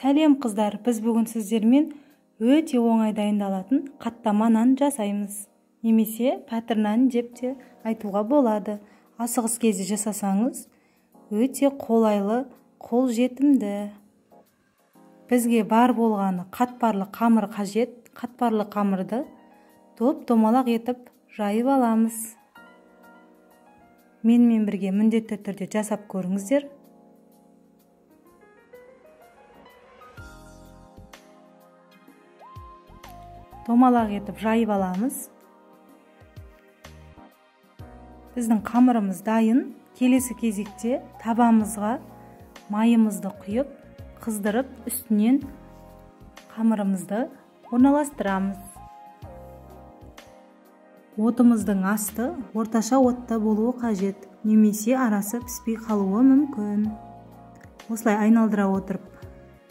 Сәлем қыздар, біз бүгін сіздермен өте оңай дайындалатын қаттама нан жасаймыз. Немесе пәтір нан деп те айтуға болады. Асығыс кезде жасасаңыз, өте қолайлы, қолжетімді. Бізге бар болғаны қатпарлы қамыр қажет. Қатпарлы қамырды топ-томалақ етіп жайып аламыз. Менімен бірге міндетті түрде жасап көріңіздер. Томалақ етіп жайып аламыз. Біздің қамырымыз дайын. Келесі кезекте табамызға майымызды құйып, қыздырып, үстінен қамырымызды орналастырамыз. Отымыздың асты орташа отта болуы қажет, немесе арасы піспей қалуы мүмкін. Осылай айналдыра отырып,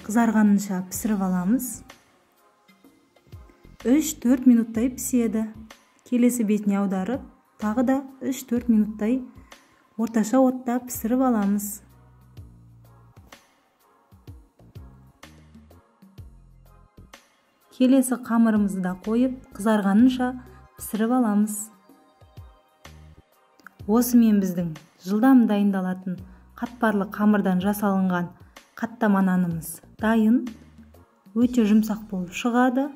қызарғанынша пісіріп аламыз. 3-4 минуттай піседі. Келесі бетіне аударып, тағы да 3-4 минуттай орташа отта пісіріп аламыз. Келесі қамырымызды да қойып, қызарғанынша пісіріп аламыз. Осымен біздің жылдам дайындалатын қатпарлы қамырдан жасалынған қаттама нанымыз дайын. Өте жұмсақ болып шығады.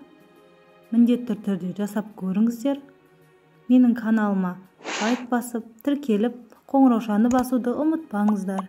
Міндетті түрде жасап көріңіздер. Менің каналыма лайк басып, тіркеліп, қоңыраушаны басуды ұмытпаңыздар.